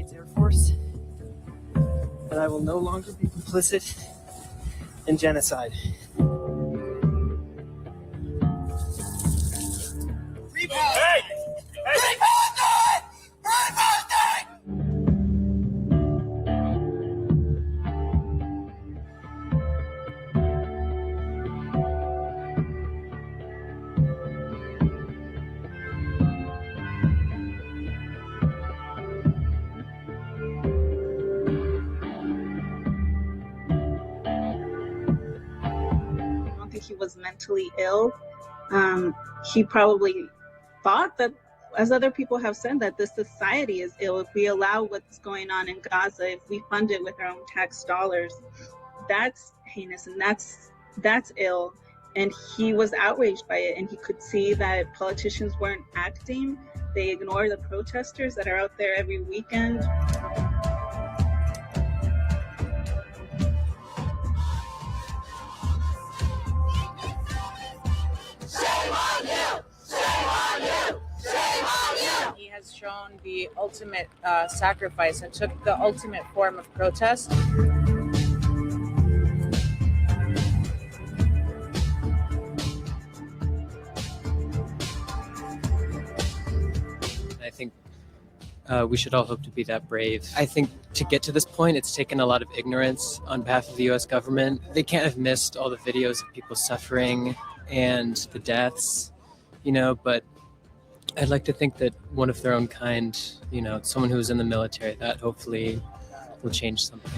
States Air Force, that I will no longer be complicit in genocide. Hey! He was mentally ill. He probably thought that, as other people have said, that the society is ill. If we allow what's going on in Gaza, if we fund it with our own tax dollars, that's heinous and that's ill. And he was outraged by it, and he could see that politicians weren't acting. They ignore the protesters that are out there every weekend. He has shown the ultimate sacrifice and took the ultimate form of protest. I think we should all hope to be that brave. I think to get to this point, it's taken a lot of ignorance on behalf of the U.S. government. They can't have missed all the videos of people suffering and the deaths, but I'd like to think that one of their own kind, someone who was in the military, that hopefully will change something.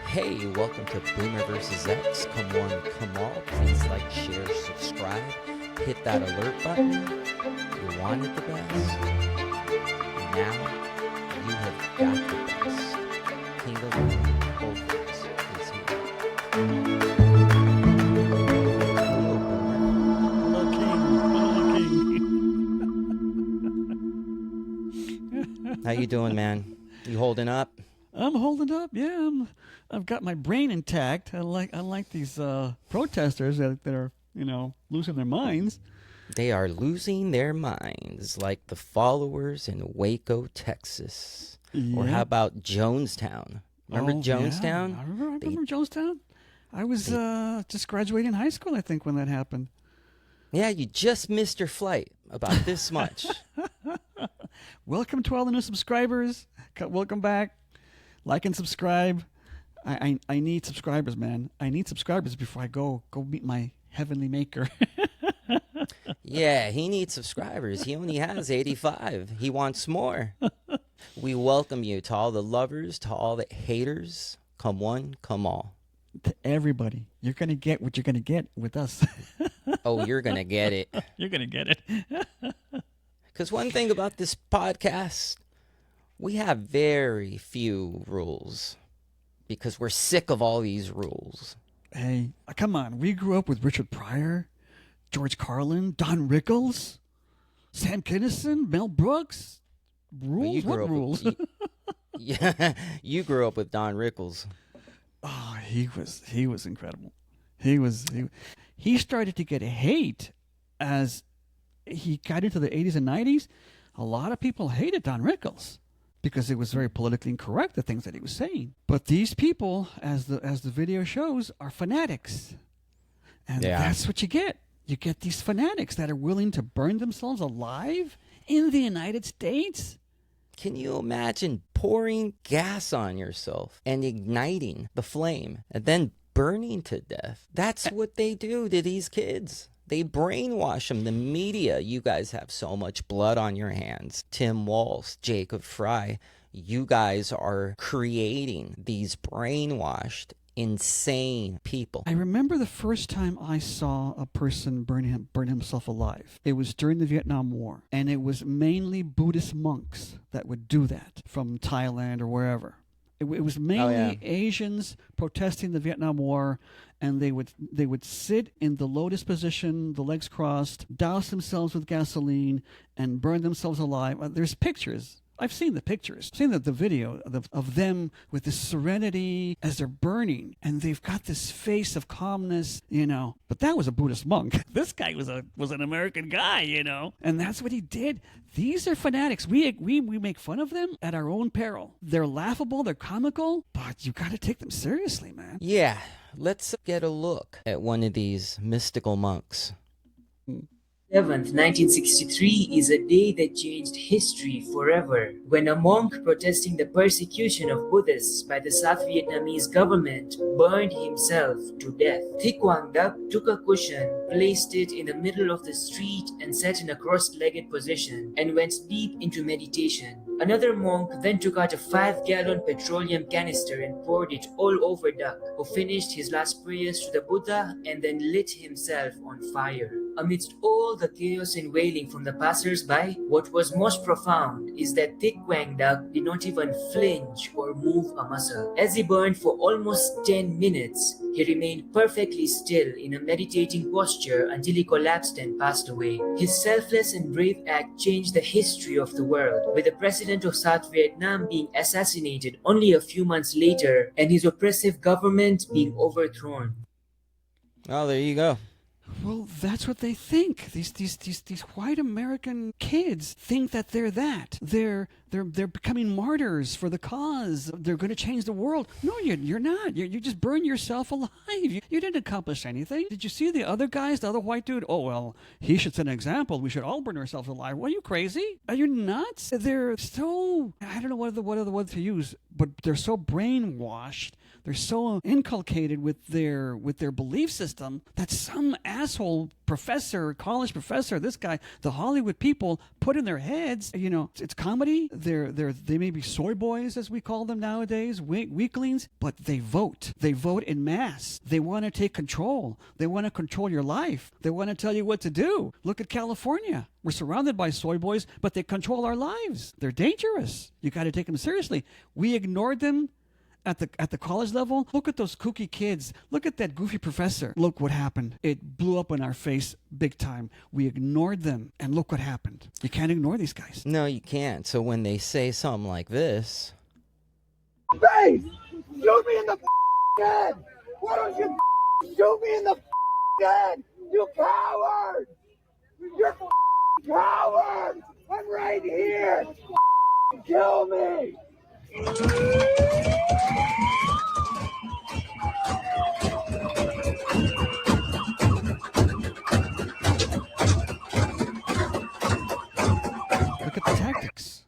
Hey, welcome to Boomer vs. X. Come one, come all. Please like, share, subscribe. Hit that alert button. You wanted the best. Now you have got the best. King of Wolfers is here. Hello, King. How you doing, man? You holding up? I'm holding up. Yeah, I've got my brain intact. I like these protesters that are losing their minds. They are losing their minds, like the followers in Waco, Texas. Yeah. Or how about Jonestown? Remember Jonestown? Yeah. I remember Jonestown. I was just graduating high school, I think, when that happened. Yeah, you just missed your flight about this much. Welcome to all the new subscribers. Welcome back. Like and subscribe. I need subscribers, man. I need subscribers before I go meet my heavenly maker. Yeah, he needs subscribers. He only has 85. He wants more. We welcome you to all the lovers, to all the haters. Come one, come all. To everybody. You're going to get what you're going to get with us. Oh, you're going to get it. You're going to get it. Because one thing about this podcast, we have very few rules. Because we're sick of all these rules. Hey, come on. We grew up with Richard Pryor, George Carlin, Don Rickles, Sam Kinison, Mel Brooks. Rules? Well, what rules? Yeah, you grew up with Don Rickles. Oh, he was incredible. He started to get hate as he got into the 80s and 90s. A lot of people hated Don Rickles because it was very politically incorrect, the things that he was saying. But these people, as the video shows, are fanatics. And that's what you get. You get these fanatics that are willing to burn themselves alive in the United States. Can you imagine pouring gas on yourself and igniting the flame and then burning to death? That's what they do to these kids. They brainwash them. The media, you guys have so much blood on your hands. Tim Walz, Jacob Fry, you guys are creating these brainwashed, insane people. I remember the first time I saw a person burn himself alive. It was during the Vietnam War, and it was mainly Buddhist monks that would do that from Thailand or wherever. It was mainly Asians protesting the Vietnam War, and they would sit in the lotus position, the legs crossed, douse themselves with gasoline, and burn themselves alive. There's pictures I've seen the pictures, seen the video of them with this serenity as they're burning, and they've got this face of calmness, But that was a Buddhist monk. This guy was an American guy, and that's what he did. These are fanatics. We make fun of them at our own peril. They're laughable, they're comical, but you got to take them seriously, man. Yeah, let's get a look at one of these mystical monks. 7th, 1963 is a day that changed history forever, when a monk protesting the persecution of Buddhists by the South Vietnamese government burned himself to death. Thich Quang Duc took a cushion, placed it in the middle of the street and sat in a cross-legged position and went deep into meditation. Another monk then took out a 5-gallon petroleum canister and poured it all over Duc, who finished his last prayers to the Buddha and then lit himself on fire. Amidst all the chaos and wailing from the passers-by, what was most profound is that Thich Quang Duc did not even flinch or move a muscle. As he burned for almost 10 minutes, he remained perfectly still in a meditating posture until he collapsed and passed away. His selfless and brave act changed the history of the world, with the president of South Vietnam being assassinated only a few months later and his oppressive government being overthrown. Oh, there you go. Well, that's what they think. These white American kids think that they're that. They're becoming martyrs for the cause. They're going to change the world. No, you're not. You just burn yourself alive. You didn't accomplish anything. Did you see the other guys, the other white dude? Oh, well, he should set an example. We should all burn ourselves alive. What, are you crazy? Are you nuts? They're so, I don't know what other word to use, but they're so brainwashed. They're so inculcated with their belief system that some asshole professor, college professor, this guy, the Hollywood people put in their heads, it's comedy. They may be soy boys, as we call them nowadays, weaklings, but they vote. They vote in mass. They want to take control. They want to control your life. They want to tell you what to do. Look at California. We're surrounded by soy boys, but they control our lives. They're dangerous. You got to take them seriously. We ignored them. At the college level, look at those kooky kids. Look at that goofy professor. Look what happened. It blew up in our face big time. We ignored them, and look what happened. You can't ignore these guys. No, you can't. So when they say something like this... Face! Shoot me in the head! Why don't you shoot me in the head? You coward! You're coward! I'm right here! Kill me! Look at the tactics.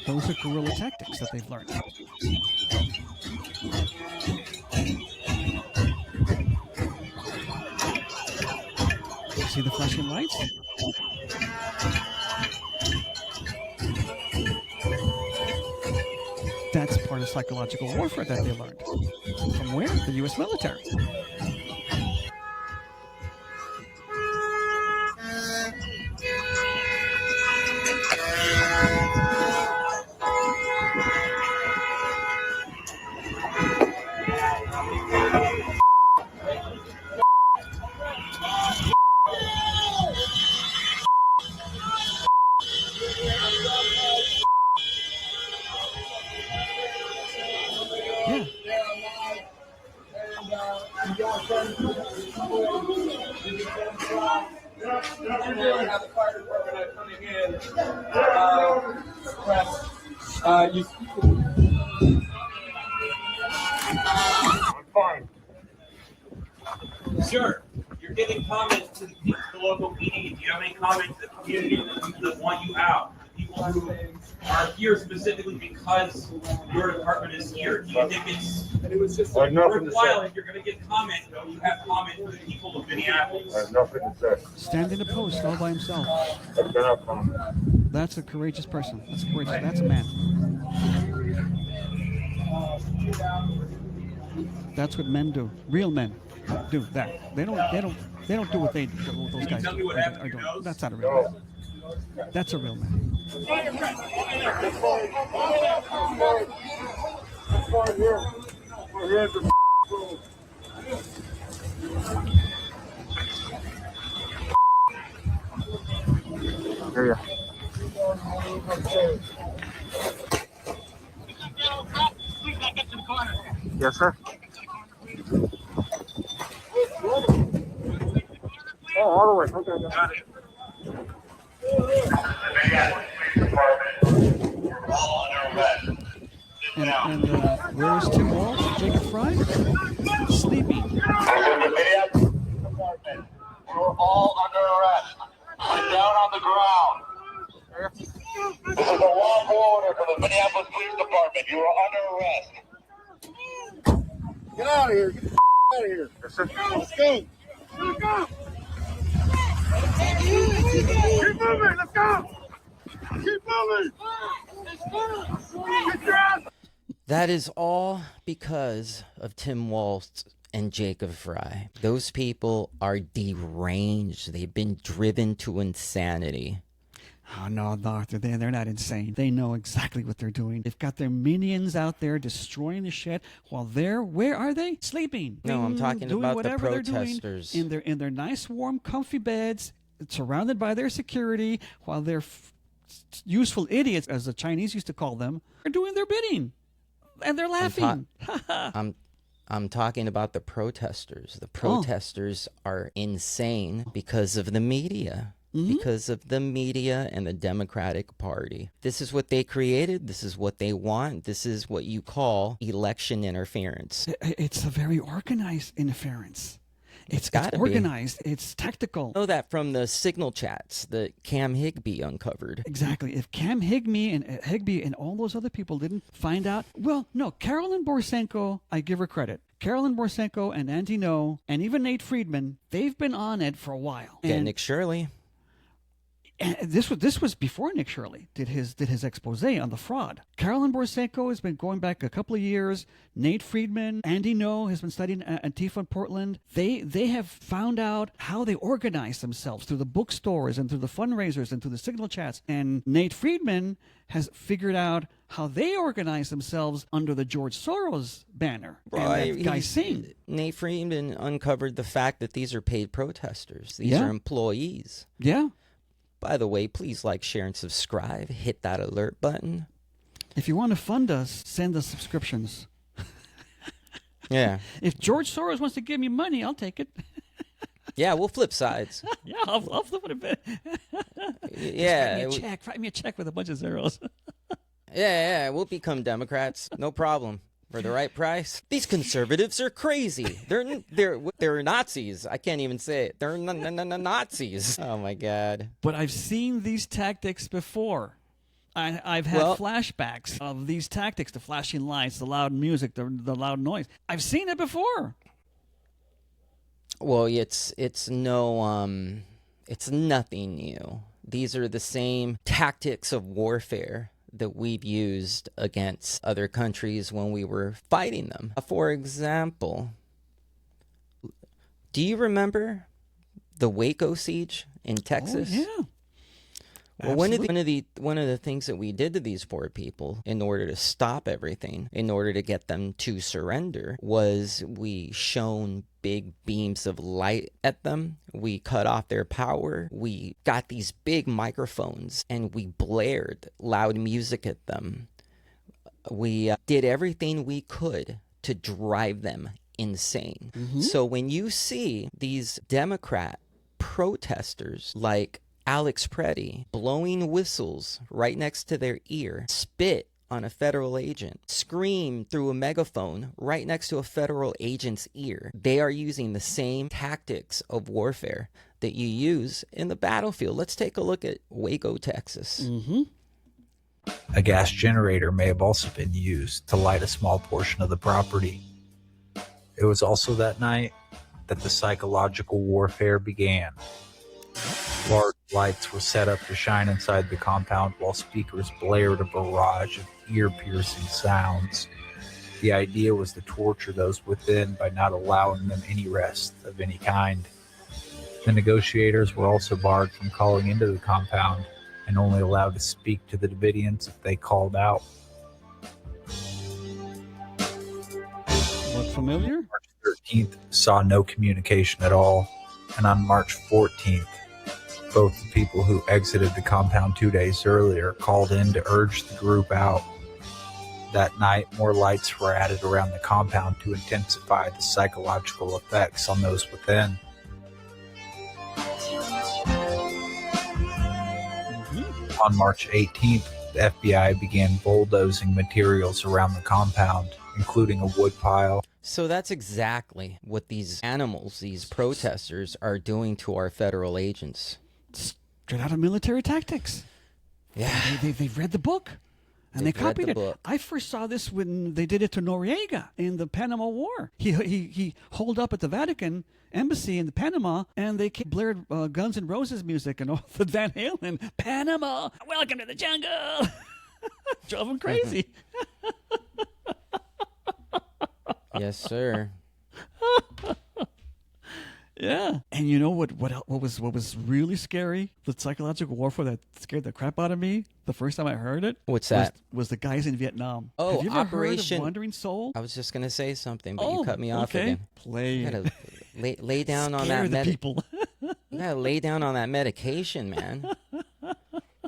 Those are guerrilla tactics that they've learned. See the flashing lights? That's part of psychological warfare that they learned. From where? The U.S. military. Yeah. I'm fine. Sure, you're giving comments to the local PD. Do you have any comments to the community that want you out? People who are here specifically because your department is here. Do you think it's worthwhile if you're going to get comments, though, you have comments for the people of Minneapolis? I have nothing to say. Stand in a post all by himself. I cannot comment. That's a courageous person. That's courageous. That's a man. That's what men do. Real men. do that. They don't do what those guys tell me what are happened to your doing. nose? That's not a real man. That's a real man. Yes, sir. Oh, all the way. Okay. Got it. And where is Tim Walz? Jacob Fry? Sleeping. You're all under arrest. Sit down on the ground. This is a lawful order from the Minneapolis Police Department. You are under arrest. Get out of here. Get the out of here. Yes, sir. Let's go. Let's go. Keep moving. Let's go. Keep moving. Get your ass. That is all because of Tim Walz and Jacob Fry. Those people are deranged. They've been driven to insanity. Oh, no, Arthur, they're not insane. They know exactly what they're doing. They've got their minions out there destroying the shit while where are they? Sleeping. No, I'm talking doing about the whatever they're protesters. doing in their nice, warm, comfy beds, surrounded by their security, while their useful idiots, as the Chinese used to call them, are doing their bidding. And they're laughing. I'm talking about the protesters. The protesters are insane because of the media. Because of the media and the Democratic Party. This is what they created. This is what they want. This is what you call election interference. It's a very organized interference. It's gotta be. organized. It's tactical. I know that from the signal chats that Cam Higbee uncovered. Exactly. If Cam Higbee and all those other people didn't find out, well, no, Carolyn Borisenko, I give her credit. Carolyn Borisenko and Andy Ngo and even Nate Friedman, they've been on it for a while. Yeah, Nick Shirley. And this was before Nick Shirley did his expose on the fraud. Carolyn Borisenko has been going back a couple of years. Nate Friedman, Andy Ngo has been studying Antifa in Portland. They have found out how they organize themselves through the bookstores and through the fundraisers and through the signal chats. And Nate Friedman has figured out how they organize themselves under the George Soros banner. Right. And that guy Singh. Nate Friedman uncovered the fact that these are paid protesters. These are employees. Yeah. By the way, please like, share, and subscribe. Hit that alert button. If you want to fund us, send us subscriptions. Yeah. If George Soros wants to give me money, I'll take it. Yeah, we'll flip sides. Yeah, I'll flip it a bit. Yeah. Write me a check with a bunch of zeros. Yeah, we'll become Democrats. No problem. For the right price. These conservatives are crazy. They're Nazis. I can't even say it. They're Nazis. Oh my God. But I've seen these tactics before. I've had flashbacks of these tactics: the flashing lights, the loud music, the loud noise. I've seen it before. Well, it's nothing new. These are the same tactics of warfare that we've used against other countries when we were fighting them. For example, do you remember the Waco siege in Texas? Oh, yeah. Well, one of the things that we did to these poor people in order to stop everything, in order to get them to surrender, was we shone big beams of light at them. We cut off their power. We got these big microphones and we blared loud music at them. We did everything we could to drive them insane. So when you see these Democrat protesters like Alex Preddy blowing whistles right next to their ear, spit on a federal agent, scream through a megaphone right next to a federal agent's ear, they are using the same tactics of warfare that you use in the battlefield. Let's take a look at Waco, Texas. A gas generator may have also been used to light a small portion of the property. It was also that night that the psychological warfare began. Large lights were set up to shine inside the compound while speakers blared a barrage of ear-piercing sounds. The idea was to torture those within by not allowing them any rest of any kind. The negotiators were also barred from calling into the compound and only allowed to speak to the Davidians if they called out. Look familiar? March 13th saw no communication at all, and on March 14th, both the people who exited the compound 2 days earlier called in to urge the group out. That night, more lights were added around the compound to intensify the psychological effects on those within. On March 18th, the FBI began bulldozing materials around the compound, including a woodpile. So that's exactly what these animals, these protesters, are doing to our federal agents. Straight out of Military Tactics. Yeah. They've read the book. And they They've read copied the it. book. I first saw this when they did it to Noriega in the Panama War. He holed up at the Vatican embassy in Panama, and they blared Guns N' Roses music and all the Van Halen. Panama, welcome to the jungle. Drove him crazy. Yes, sir. Yeah. And you know what was really scary? The psychological warfare that scared the crap out of me the first time I heard it. What's that? Was the guys in Vietnam. Oh, have you ever Operation heard of Wandering Soul? I was just gonna say something, but you cut me off okay. again. Play. You gotta lay down on Scare that the people. You gotta lay down on that medication, man.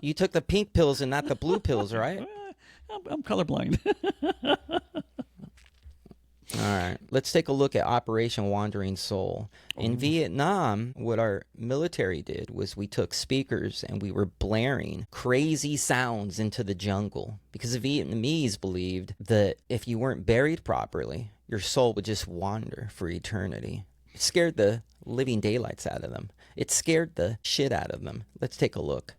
You took the pink pills and not the blue pills, right? I'm colorblind. All right, let's take a look at Operation Wandering Soul. In Vietnam, what our military did was we took speakers and we were blaring crazy sounds into the jungle because the Vietnamese believed that if you weren't buried properly, your soul would just wander for eternity. It scared the living daylights out of them. It scared the shit out of them. Let's take a look.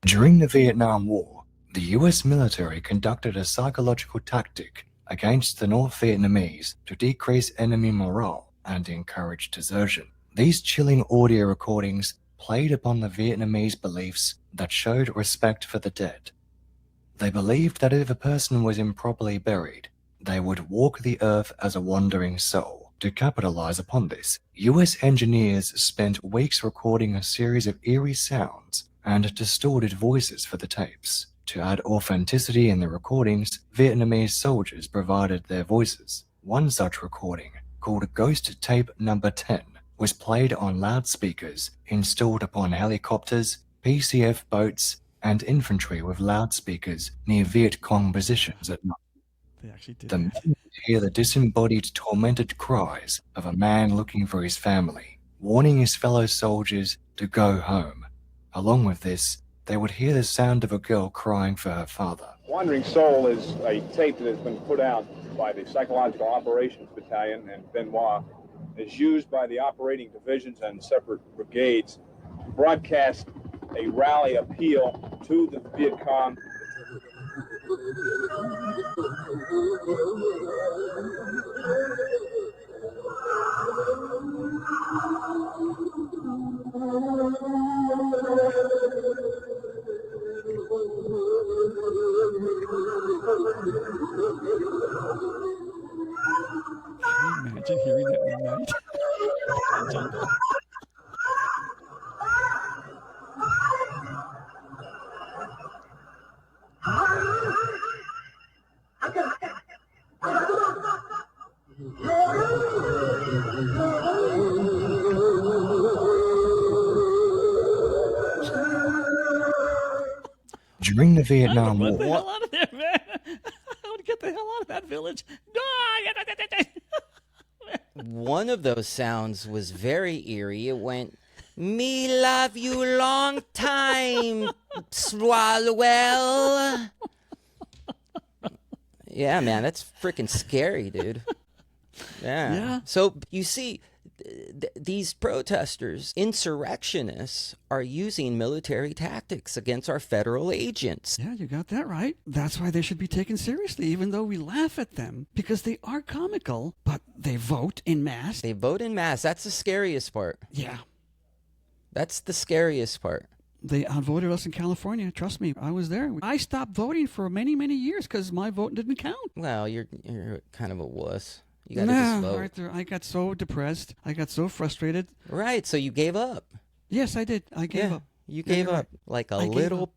During the Vietnam War, the US military conducted a psychological tactic against the North Vietnamese to decrease enemy morale and encourage desertion. These chilling audio recordings played upon the Vietnamese beliefs that showed respect for the dead. They believed that if a person was improperly buried, they would walk the earth as a wandering soul. To capitalize upon this, US engineers spent weeks recording a series of eerie sounds and distorted voices for the tapes. To add authenticity in the recordings, Vietnamese soldiers provided their voices. One such recording, called Ghost Tape Number 10, was played on loudspeakers installed upon helicopters, PCF boats, and infantry with loudspeakers near Viet Cong positions at night. They actually did. The men would hear the disembodied, tormented cries of a man looking for his family, warning his fellow soldiers to go home. Along with this, they would hear the sound of a girl crying for her father. Wandering Soul is a tape that has been put out by the Psychological Operations Battalion and Benoit. Is used by the operating divisions and separate brigades to broadcast a rally appeal to the Viet Cong. Can you imagine hearing that midnight? Jungle. During the Vietnam Get the War, hell out of there, man! I would get the hell out of that village. One of those sounds was very eerie. It went, "Me love you long time, Swalwell." Yeah, man, that's freaking scary, dude. Yeah. So you see, these protesters, insurrectionists, are using military tactics against our federal agents. Yeah, you got that right. That's why they should be taken seriously, even though we laugh at them, because they are comical, but they vote in mass. They vote in mass. That's the scariest part. Yeah. That's the scariest part. They outvoted us in California. Trust me, I was there. I stopped voting for many, many years because my vote didn't count. Well, you're kind of a wuss. You got to just vote. Right there. I got so depressed. I got so frustrated. Right, so you gave up. Yes, I did. I gave up. You gave up like a little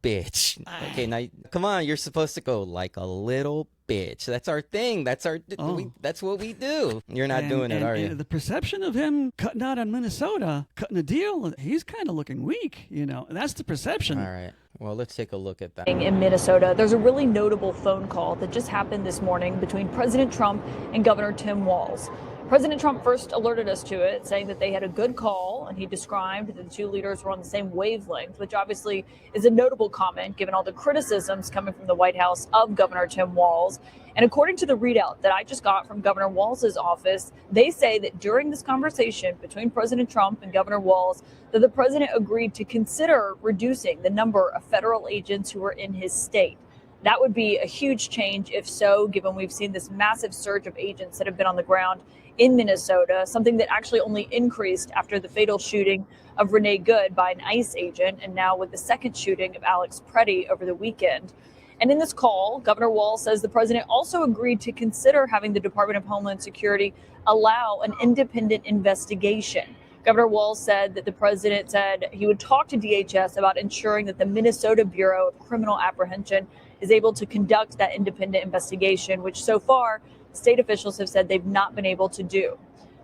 bitch. Okay, now come on. You're supposed to go like a little bitch. That's our thing. That's what we do. You're not doing it, are you? The perception of him cutting out on Minnesota, cutting a deal, he's kind of looking weak. That's the perception. All right. Well, let's take a look at that. In Minnesota, there's a really notable phone call that just happened this morning between President Trump and Governor Tim Walz. President Trump first alerted us to it, saying that they had a good call, and he described that the two leaders were on the same wavelength, which obviously is a notable comment given all the criticisms coming from the White House of Governor Tim Walz. And according to the readout that I just got from Governor Walz's office, they say that during this conversation between President Trump and Governor Walz, that the president agreed to consider reducing the number of federal agents who were in his state. That would be a huge change if so, given we've seen this massive surge of agents that have been on the ground in Minnesota, something that actually only increased after the fatal shooting of Renee Good by an ICE agent, and now with the second shooting of Alex Preddy over the weekend. And in this call, Governor Walz says the president also agreed to consider having the Department of Homeland Security allow an independent investigation. Governor Walz said that the president said he would talk to DHS about ensuring that the Minnesota Bureau of Criminal Apprehension is able to conduct that independent investigation, which so far state officials have said they've not been able to do.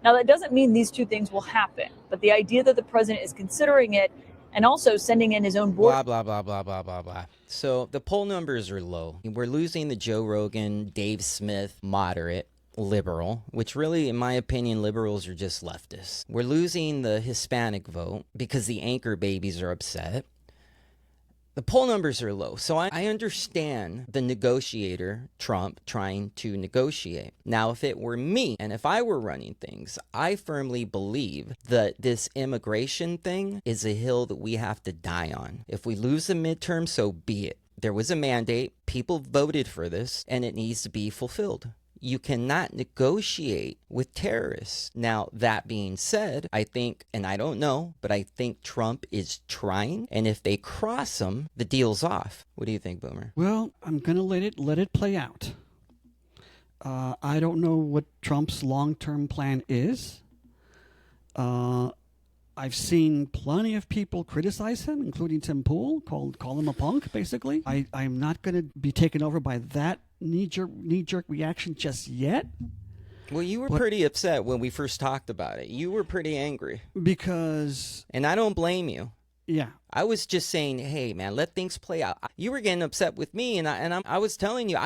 Now, that doesn't mean these two things will happen, but the idea that the president is considering it and also sending in his own board. Blah, blah, blah, blah, blah, blah, blah. So the poll numbers are low. We're losing the Joe Rogan, Dave Smith, moderate, liberal, which really, in my opinion, liberals are just leftists. We're losing the Hispanic vote because the anchor babies are upset. The poll numbers are low, so I understand the negotiator, Trump, trying to negotiate. Now, if it were me, and if I were running things, I firmly believe that this immigration thing is a hill that we have to die on. If we lose the midterm, so be it. There was a mandate, people voted for this, and it needs to be fulfilled. You cannot negotiate with terrorists. Now, that being said, I think, and I don't know, but I think Trump is trying. And if they cross him, the deal's off. What do you think, Boomer? Well, I'm going to let it play out. I don't know what Trump's long-term plan is. I've seen plenty of people criticize him, including Tim Pool, call him a punk, basically. I'm not going to be taken over by that knee-jerk reaction just yet. Well, you were pretty upset when we first talked about it. You were pretty angry. Because... And I don't blame you. Yeah. I was just saying, hey, man, let things play out. You were getting upset with me, and I was telling you,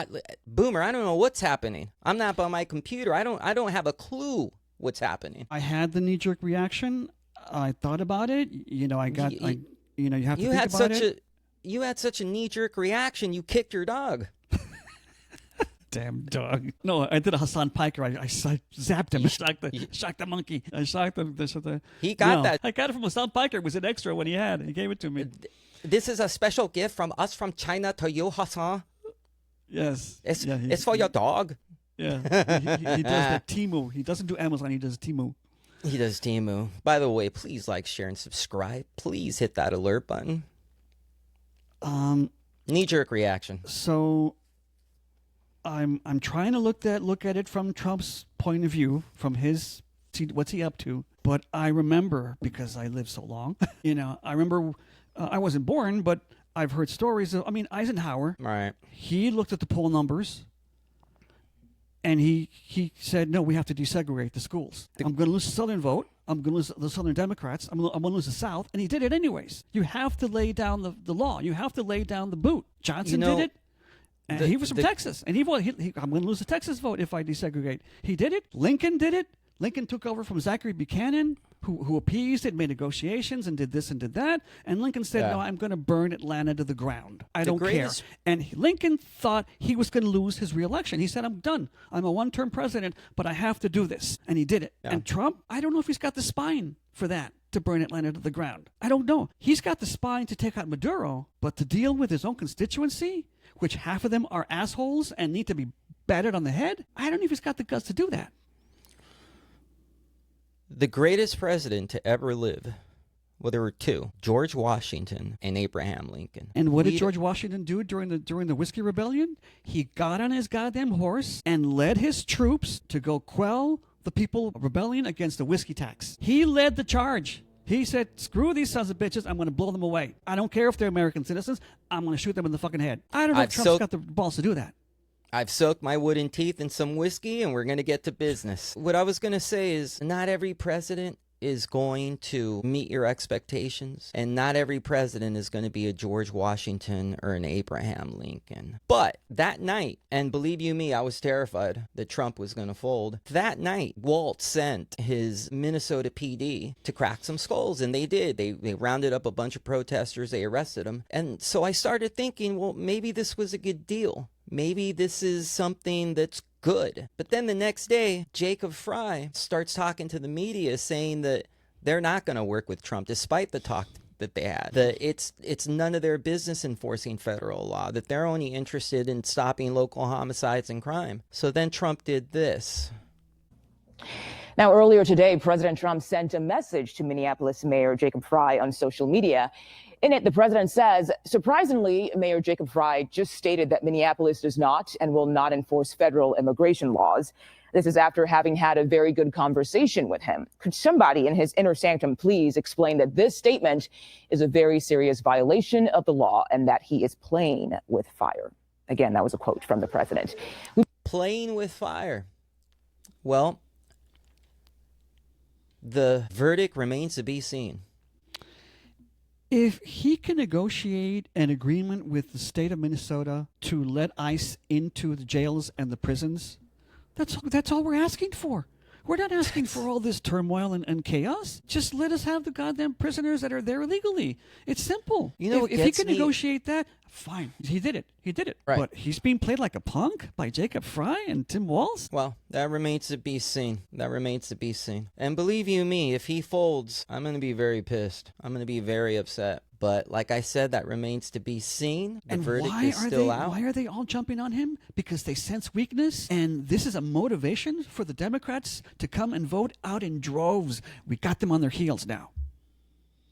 Boomer, I don't know what's happening. I'm not by my computer. I don't have a clue what's happening. I had the knee-jerk reaction. I thought about it. You have to think about it. You had such a knee-jerk reaction. You kicked your dog. Damn dog. No, I did a Hassan Piker. I zapped him. I shocked the monkey. I shocked him. He got that. I got it from Hassan Piker. It was an extra when he had. He gave it to me. This is a special gift from us from China to you, Hassan. Yes. It's for your dog. Yeah. He does the Temu. He doesn't do Amazon. He does Temu. He does Temu. By the way, please like, share, and subscribe. Please hit that alert button. Knee-jerk reaction. So... I'm trying to look at it from Trump's point of view, from his, what's he up to. But I remember, because I lived so long, I remember I wasn't born, but I've heard stories of, Eisenhower. Right. He looked at the poll numbers, and he said, no, we have to desegregate the schools. I'm going to lose the Southern vote. I'm going to lose the Southern Democrats. I'm going to lose the South. And he did it anyways. You have to lay down the law. You have to lay down the boot. Johnson did it. And he was from Texas, and I'm going to lose the Texas vote if I desegregate. He did it. Lincoln did it. Lincoln took over from Zachary Buchanan, who appeased it, made negotiations, and did this and did that. And Lincoln said, no, I'm going to burn Atlanta to the ground. I don't care. And Lincoln thought he was going to lose his reelection. He said, I'm done. I'm a one-term president, but I have to do this. And he did it. Yeah. And Trump, I don't know if he's got the spine for that, to burn Atlanta to the ground. I don't know. He's got the spine to take out Maduro, but to deal with his own constituency, which half of them are assholes and need to be battered on the head, I don't know if he's got the guts to do that. The greatest president to ever live Well, there were two: George Washington and Abraham Lincoln. And what did George Washington do during the Whiskey Rebellion? He got on his goddamn horse and led his troops to go quell the people rebelling against the whiskey tax. He led the charge. He said, screw these sons of bitches, I'm going to blow them away. I don't care if they're American citizens, I'm going to shoot them in the fucking head. I don't know if Trump's got the balls to do that. I've soaked my wooden teeth in some whiskey, and we're going to get to business. What I was going to say is, not every president is going to meet your expectations, and not every president is going to be a George Washington or an Abraham Lincoln. But that night, and believe you me, I was terrified that Trump was going to fold. That night, Walz sent his Minnesota PD to crack some skulls, and they did. They rounded up a bunch of protesters, they arrested them. And so I started thinking, well, maybe this was a good deal. Maybe this is something that's good. But then the next day, Jacob Fry starts talking to the media saying that they're not going to work with Trump despite the talk that they had. That it's none of their business enforcing federal law, that they're only interested in stopping local homicides and crime. So then Trump did this. Now, earlier today, President Trump sent a message to Minneapolis Mayor Jacob Fry on social media. In it, the president says, surprisingly, Mayor Jacob Fry just stated that Minneapolis does not and will not enforce federal immigration laws. This is after having had a very good conversation with him. Could somebody in his inner sanctum please explain that this statement is a very serious violation of the law and that he is playing with fire? Again, that was a quote from the president. Playing with fire. Well, the verdict remains to be seen. If he can negotiate an agreement with the state of Minnesota to let ICE into the jails and the prisons, that's all we're asking for. We're not asking for all this turmoil and chaos. Just let us have the goddamn prisoners that are there illegally. It's simple. You know, if he can negotiate that, fine. He did it. Right. But he's being played like a punk by Jacob Fry and Tim Walz. Well, that remains to be seen. And believe you me, if he folds, I'm going to be very pissed. I'm going to be very upset. But like I said, that remains to be seen. The verdict is still out. Why are they all jumping on him? Because they sense weakness, and this is a motivation for the Democrats to come and vote out in droves. We got them on their heels now.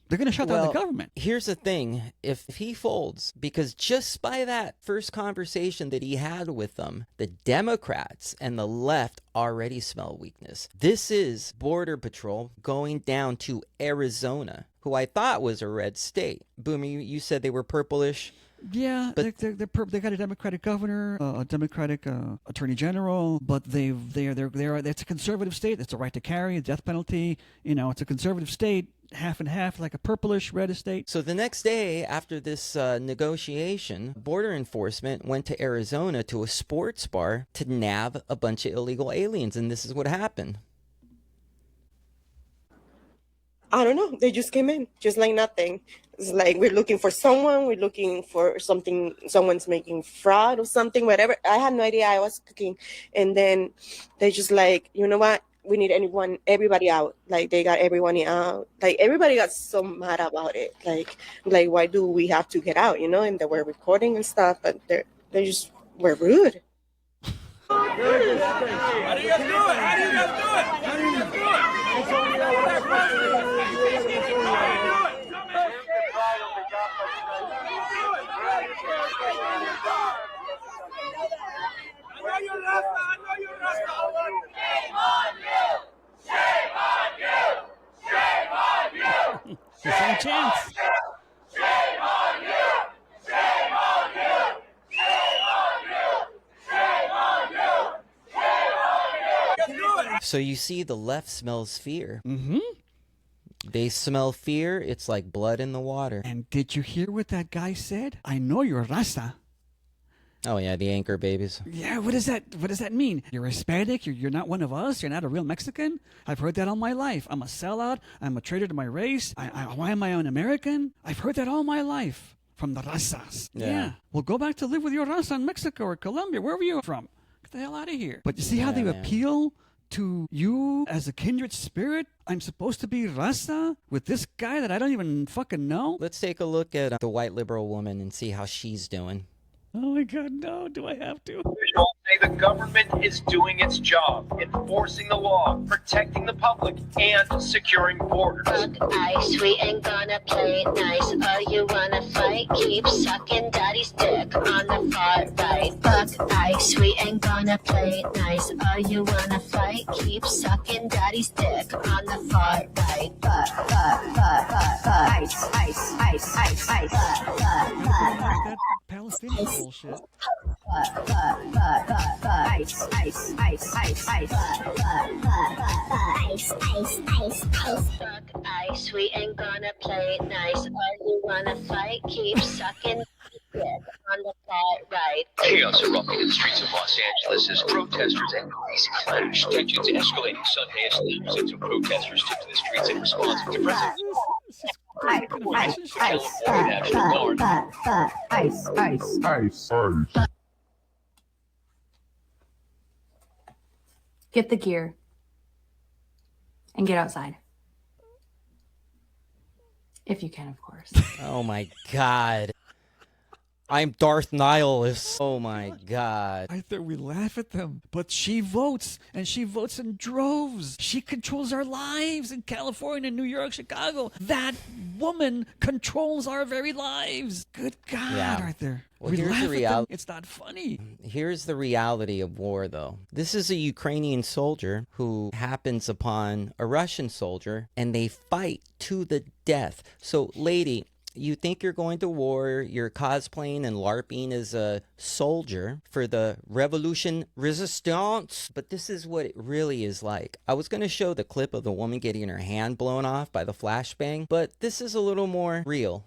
They're going to shut down the government. Here's the thing. If he folds, because just by that first conversation that he had with them, the Democrats and the left already smell weakness. This is Border Patrol going down to Arizona, who I thought was a red state. Boomer, you said they were purplish. Yeah, but they got a Democratic governor, a Democratic attorney general, but it's a conservative state. It's a right to carry, a death penalty. It's a conservative state, half and half, like a purplish red state. So the next day after this negotiation, border enforcement went to Arizona to a sports bar to nab a bunch of illegal aliens, and this is what happened. I don't know. They just came in, just like nothing. It's like we're looking for someone. We're looking for something. Someone's making fraud or something, whatever. I had no idea. I was cooking. And then they just like, you know what? We need everybody out. Like they got everyone out. Like everybody got so mad about it. Like why do we have to get out? And they were recording and stuff, but they just were rude. How do you guys do it? There's no chance. Shame on you! Shame on you! Shame on you! Shame on you! Shame on you! So you see, the left smells fear. Mm-hmm. They smell fear. It's like blood in the water. And did you hear what that guy said? I know you're raza. Oh yeah, the anchor babies. Yeah, what does that mean? You're Hispanic? You're not one of us? You're not a real Mexican? I've heard that all my life. I'm a sellout. I'm a traitor to my race. Why am I an American? I've heard that all my life from the razas. Yeah. Well, go back to live with your raza in Mexico or Colombia, wherever you're from. Get the hell out of here. But you see how they appeal to you as a kindred spirit? I'm supposed to be raza with this guy that I don't even fucking know? Let's take a look at the white liberal woman and see how she's doing. Oh my God, no. Do I have to? The government is doing its job, enforcing the law, protecting the public, and securing borders. Fuck ice, we ain't gonna play nice. Oh, you wanna fight? Keep sucking daddy's dick on the far right. Fuck ice, we ain't gonna play nice. Oh, you wanna fight? Keep sucking daddy's dick on the far right. Fuck ice, ice, ice, ice, ice. That Palestinian bullshit. Ice, ice, ice, ice, ice. Ice, ice, ice, ice. Fuck ice, we ain't gonna play nice. Oh, you wanna fight? Keep sucking dick on the far right. Chaos erupting in the streets of Los Angeles as protesters and police clash. Tensions escalating Sunday as thousands of protesters took to the streets in response to President Ice. Get the gear and get outside. If you can, of course. Oh my God. I'm Darth Nihilus. Oh my God. I thought we laugh at them, but she votes, and she votes in droves. She controls our lives in California, New York, Chicago. That woman controls our very lives. Good God, Yeah. Arthur. Well, we here's laugh the at them. reality. It's not funny. Here's the reality of war, though. This is a Ukrainian soldier who happens upon a Russian soldier, and they fight to the death. So, lady, you think you're going to war, you're cosplaying and LARPing as a soldier for the Revolution Resistance, but this is what it really is like. I was going to show the clip of the woman getting her hand blown off by the flashbang, but this is a little more real.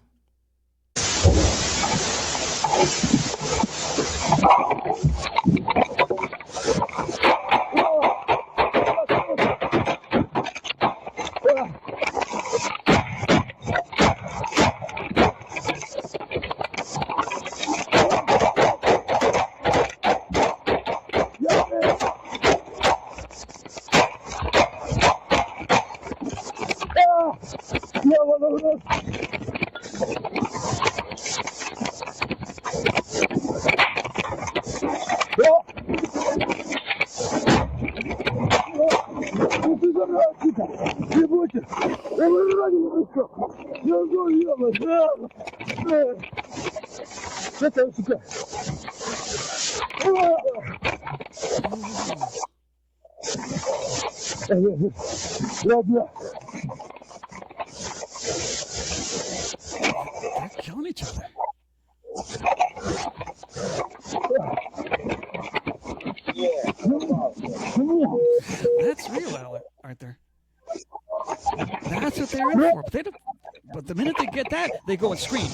They're killing each other. That's real, Arthur. That's what they're in for. But, they don't, but the minute they get that, they go and scream.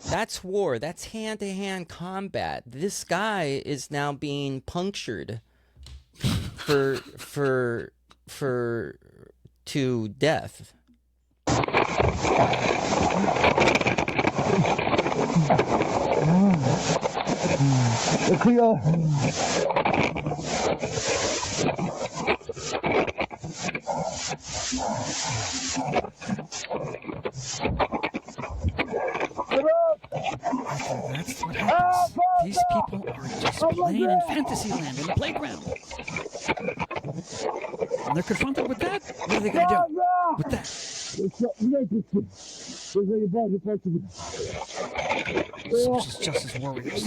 That's war. That's hand-to-hand combat. This guy is now being punctured to death. That's what happens. These people are just playing in Fantasyland in the playground. When they're confronted with that, what are they going to do with that? Social justice warriors.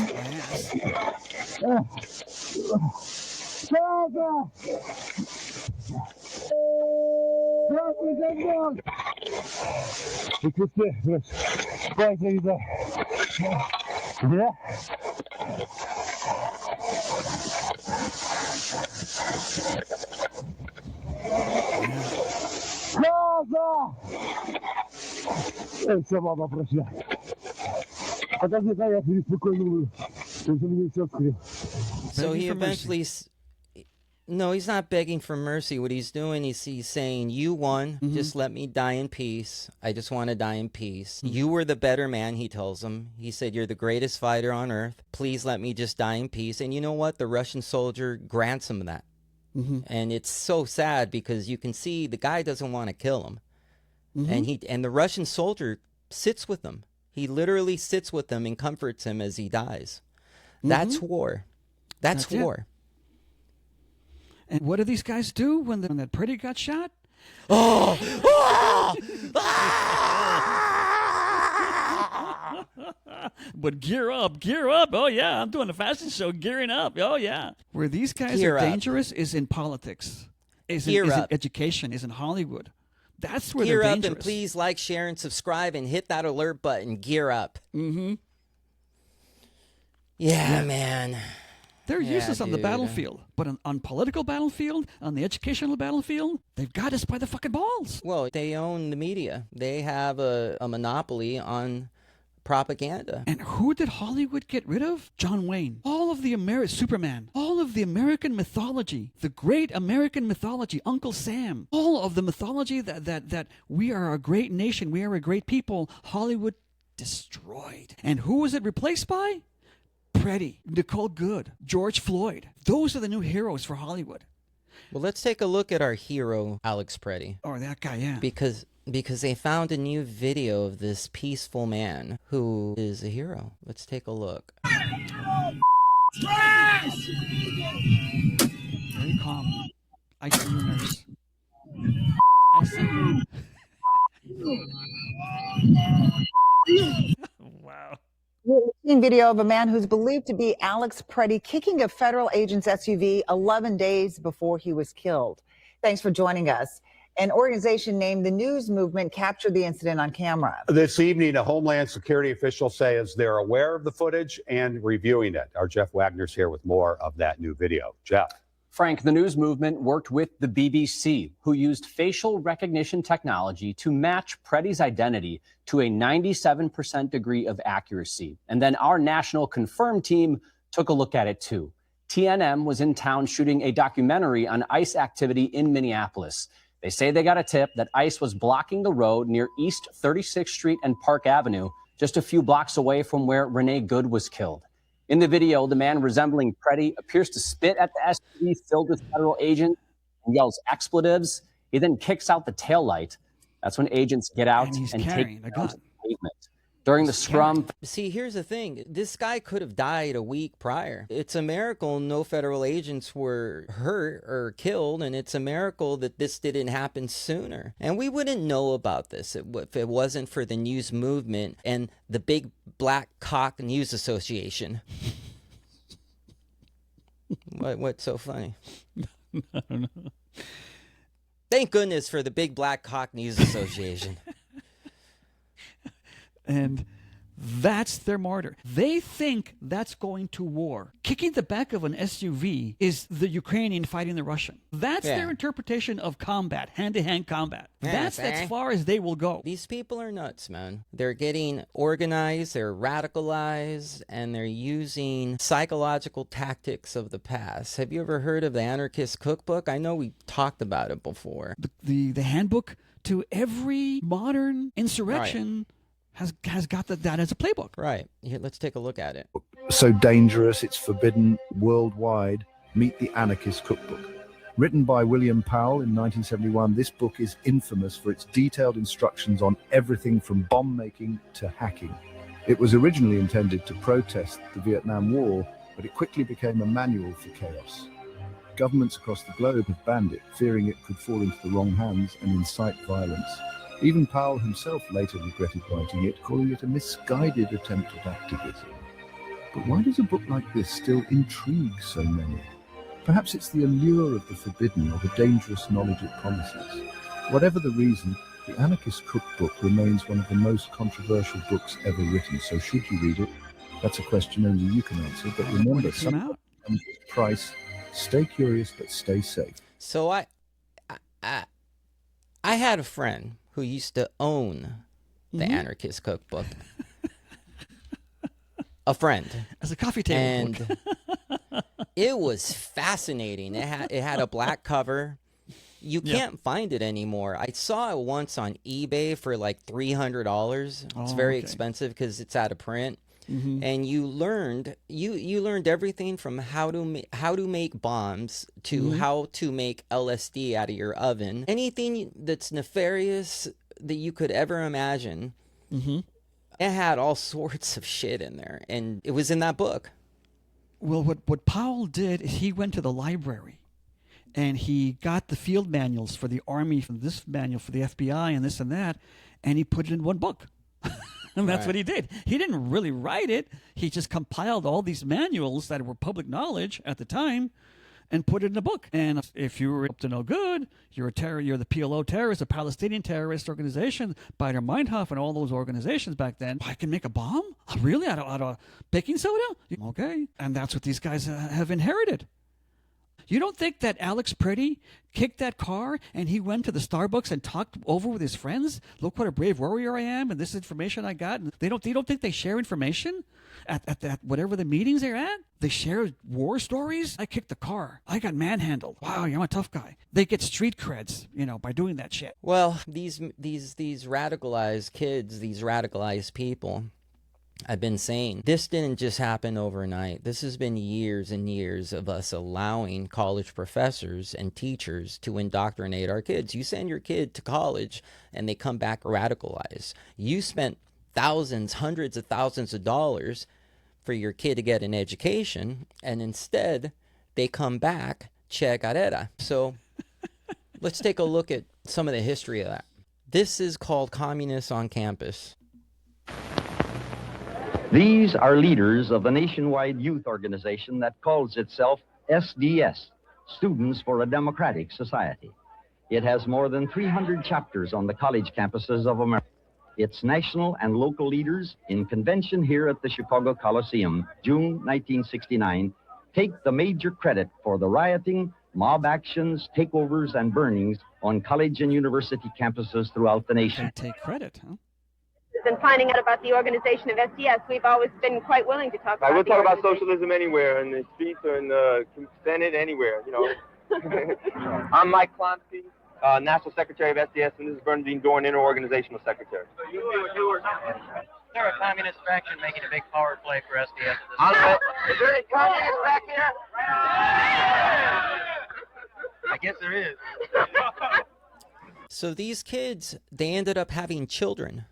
So he eventually No, he's not begging for mercy. What he's doing is he's saying, you won, just let me die in peace. I just want to die in peace. You were the better man, he tells him. He said, you're the greatest fighter on earth. Please let me just die in peace. And you know what? The Russian soldier grants him that. And it's so sad because you can see the guy doesn't want to kill him. And the Russian soldier sits with him. He literally sits with him and comforts him as he dies. That's war. That's war. And what did these guys do when that Pretty got shot? But gear up. Oh, yeah, I'm doing a fashion show, gearing up. Oh, yeah. Where these guys are dangerous is in politics, is in education, is in Hollywood. That's where they're dangerous. Gear up, and please like, share, and subscribe, and hit that alert button. Gear up. Yeah, man. They're useless on the battlefield, but on political battlefield, on the educational battlefield, they've got us by the fucking balls. Well, they own the media. They have a monopoly on propaganda. And who did Hollywood get rid of? John Wayne. All of the Superman. All of the American mythology. The great American mythology. Uncle Sam. All of the mythology that we are a great nation. We are a great people. Hollywood destroyed. And who was it replaced by? Pretty, Nicole Good, George Floyd. Those are the new heroes for Hollywood. Well, let's take a look at our hero, Alex Pretty. Oh, that guy, yeah. Because they found a new video of this peaceful man who is a hero. Let's take a look. Very calm. I see you, nurse. I see you. Wow. We're seeing video of a man who's believed to be Alex Pretty kicking a federal agent's SUV 11 days before he was killed. Thanks for joining us. An organization named the News Movement captured the incident on camera. This evening, a Homeland Security official says they're aware of the footage and reviewing it. Our Jeff Wagner's here with more of that new video. Jeff. Frank, the News Movement worked with the BBC, who used facial recognition technology to match Pretty's identity to a 97% degree of accuracy. And then our national confirmed team took a look at it too. TNM was in town shooting a documentary on ICE activity in Minneapolis. They say they got a tip that ICE was blocking the road near East 36th Street and Park Avenue, just a few blocks away from where Renee Good was killed. In the video, the man resembling Pretty appears to spit at the SUV filled with federal agents and yells expletives. He then kicks out the taillight. That's when agents get out and take the pavement. During the scrum. See, here's the thing. This guy could have died a week prior. It's a miracle no federal agents were hurt or killed, and it's a miracle that this didn't happen sooner. And we wouldn't know about this if it wasn't for the News Movement and the Big Black Cock News Association. What's so funny? I don't know. Thank goodness for the Big Black Cock News Association. And that's their martyr. They think that's going to war. Kicking the back of an SUV is the Ukrainian fighting the Russian. That's their interpretation of combat, hand-to-hand combat. That's as far as they will go. These people are nuts, man. They're getting organized, they're radicalized, and they're using psychological tactics of the past. Have you ever heard of the Anarchist Cookbook? I know we talked about it before. The handbook to every modern insurrection has got that as a playbook. Right. Here, let's take a look at it. So dangerous, it's forbidden worldwide. Meet the Anarchist Cookbook. Written by William Powell in 1971, this book is infamous for its detailed instructions on everything from bomb making to hacking. It was originally intended to protest the Vietnam War, but it quickly became a manual for chaos. Governments across the globe have banned it, fearing it could fall into the wrong hands and incite violence. Even Powell himself later regretted writing it, calling it a misguided attempt at activism. But why does a book like this still intrigue so many? Perhaps it's the allure of the forbidden or the dangerous knowledge it promises. Whatever the reason, the Anarchist Cookbook remains one of the most controversial books ever written. So should you read it? That's a question only you can answer. But remember, some price. Stay curious, but stay safe. So I had a friend who used to own the Anarchist Cookbook. A friend. As a coffee table book. It was fascinating. It had a black cover. You can't find it anymore. I saw it once on eBay for like $300. It's very expensive because it's out of print. Mm-hmm. And you learned everything from how to make bombs to how to make LSD out of your oven. Anything that's nefarious that you could ever imagine. Mm-hmm. It had all sorts of shit in there, and it was in that book. Well, what Powell did is he went to the library and he got the field manuals for the Army, from this manual for the FBI and this and that, and he put it in one book. And that's what he did. He didn't really write it. He just compiled all these manuals that were public knowledge at the time and put it in a book. And if you were up to no good, you're the PLO terrorist, a Palestinian terrorist organization, Baader Meinhof and all those organizations back then. I can make a bomb? Really? Out of baking soda? Okay. And that's what these guys have inherited. You don't think that Alex Pretty kicked that car and he went to the Starbucks and talked over with his friends? Look what a brave warrior I am, and this information I got. And they don't think they share information at whatever the meetings they're at? They share war stories? I kicked the car. I got manhandled. Wow, I'm a tough guy. They get street creds, by doing that shit. Well, these radicalized kids, these radicalized people, I've been saying, this didn't just happen overnight. This has been years and years of us allowing college professors and teachers to indoctrinate our kids. You send your kid to college and they come back radicalized. You spent thousands, hundreds of thousands of dollars for your kid to get an education, and instead they come back che carrera. So let's take a look at some of the history of that. This is called Communists on Campus. These are leaders of the nationwide youth organization that calls itself SDS, Students for a Democratic Society. It has more than 300 chapters on the college campuses of America. Its national and local leaders, in convention here at the Chicago Coliseum, June 1969, take the major credit for the rioting, mob actions, takeovers, and burnings on college and university campuses throughout the nation. They take credit, huh? And finding out about the organization of SDS, we've always been quite willing to talk about. We'll talk about socialism anywhere, in the streets or in the Senate, anywhere. I'm Mike Klonsky, National Secretary of SDS, and this is Bernadine Dorn, Interorganizational Secretary. Is there a communist faction making a big power play for SDS? Is there any communists back here? I guess there is. So these kids, they ended up having children.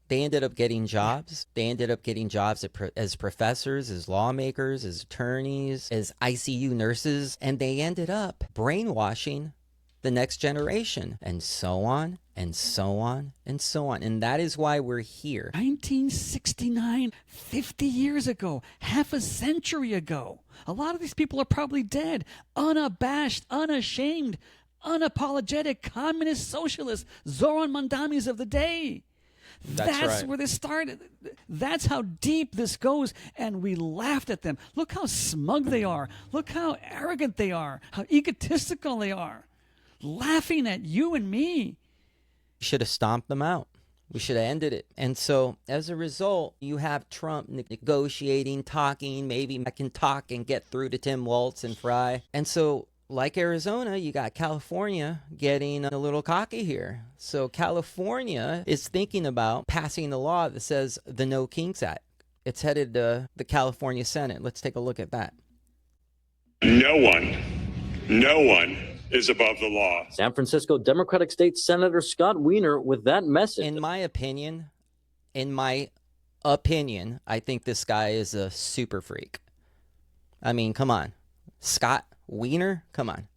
They ended up getting jobs. They ended up getting jobs as professors, as lawmakers, as attorneys, as ICU nurses, and they ended up brainwashing the next generation, and so on, and so on, and so on. And that is why we're here. 1969, 50 years ago, half a century ago. A lot of these people are probably dead, unabashed, unashamed, unapologetic communist socialists, Zoran Mondamis of the day. That's right. Where this started. That's how deep this goes, and we laughed at them. Look how smug they are. Look how arrogant they are. How egotistical they are. Laughing at you and me. We should have stomped them out. We should have ended it. And so, as a result, you have Trump negotiating, talking. Maybe I can talk and get through to Tim Walz and Fry. And so, like Arizona, you got California getting a little cocky here. So California is thinking about passing a law that says the No Kings Act. It's headed to the California Senate. Let's take a look at that. No one is above the law. San Francisco Democratic State Senator Scott Wiener with that message. In my opinion, I think this guy is a super freak. I mean, come on. Scott Wiener? Come on.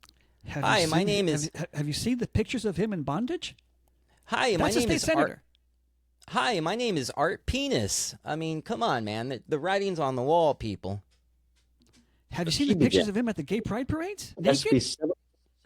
Hi, my name is... Have you seen the pictures of him in bondage? Hi, my name is Senator. Hi, my name is Art Penis. I mean, come on, man. The writing's on the wall, people. Have you seen the pictures of him at the gay pride parades? Naked? SB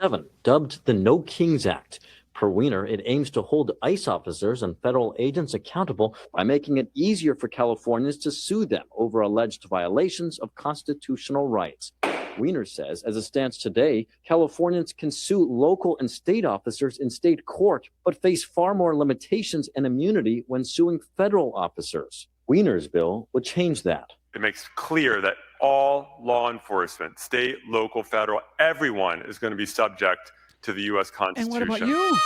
7, dubbed the No Kings Act. Per Wiener, it aims to hold ICE officers and federal agents accountable by making it easier for Californians to sue them over alleged violations of constitutional rights. Wiener says, as it stands today, Californians can sue local and state officers in state court, but face far more limitations and immunity when suing federal officers. Wiener's bill would change that. It makes clear that all law enforcement, state, local, federal, everyone is going to be subject to the U.S. Constitution. And what about you?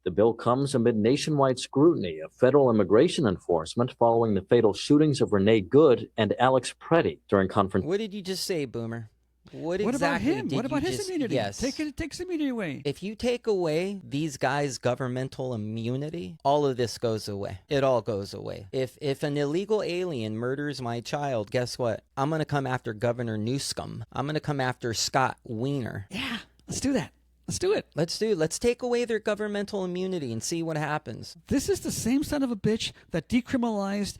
The bill comes amid nationwide scrutiny of federal immigration enforcement following the fatal shootings of Renee Good and Alex Preddy during conference. What did you just say, Boomer? What What about exactly him? did What about you his just... immunity? Yes. Take immunity away. If you take away these guys' governmental immunity, all of this goes away. It all goes away. If an illegal alien murders my child, guess what? I'm going to come after Governor Newsom. I'm going to come after Scott Wiener. Yeah, let's do that. Let's do it. Let's take away their governmental immunity and see what happens. This is the same son of a bitch that decriminalized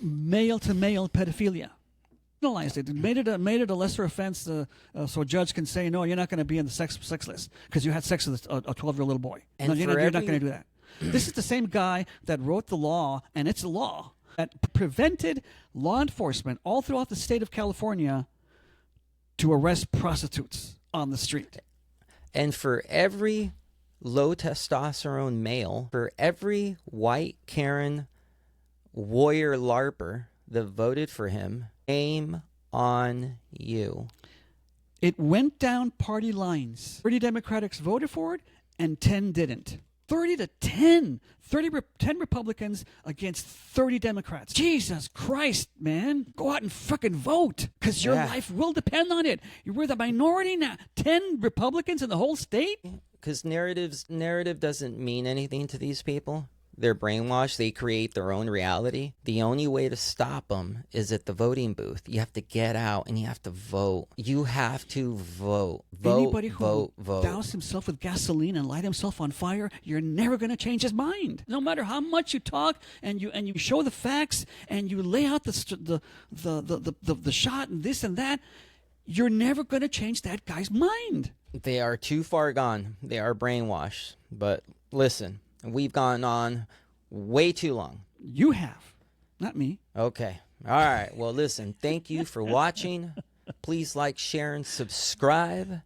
male-to-male pedophilia. Criminalized it. Made it a lesser offense, so a judge can say, no, you're not going to be in the sex list because you had sex with a 12-year-old little boy. And no, you're not going to do that. This is the same guy that wrote the law, and it's a law that prevented law enforcement all throughout the state of California to arrest prostitutes on the street. And for every low testosterone male, for every white Karen warrior LARPer that voted for him, shame on you. It went down party lines. 30 Democrats voted for it, and 10 didn't. 30 to 10. 10 Republicans against 30 Democrats. Jesus Christ, man. Go out and fucking vote, because your life will depend on it. You're the minority now. 10 Republicans in the whole state? Because narrative doesn't mean anything to these people. They're brainwashed. They create their own reality. The only way to stop them is at the voting booth. You have to get out and you have to vote. You have to vote. Anybody who vote. douse himself with gasoline and light himself on fire, you're never going to change his mind. No matter how much you talk and you show the facts and you lay out the shot and this and that, you're never going to change that guy's mind. They are too far gone. They are brainwashed. But listen. We've gone on way too long. You have, not me. Okay. All right. Well, listen, thank you for watching. Please like, share, and subscribe.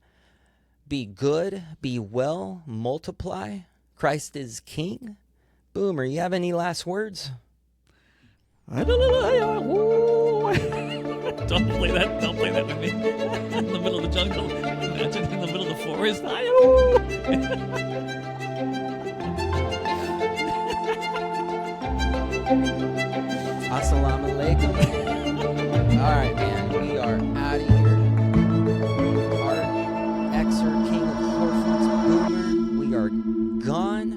Be good, be well, multiply. Christ is King. Boomer, you have any last words? Don't play that. Don't play that with me. In the middle of the jungle. Imagine in the middle of the forest. Assalamu alaikum. All right, man, we are out of here. Our Xer King of Orphans, Boomer, we are gone.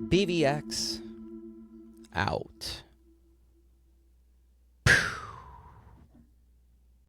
BVX out.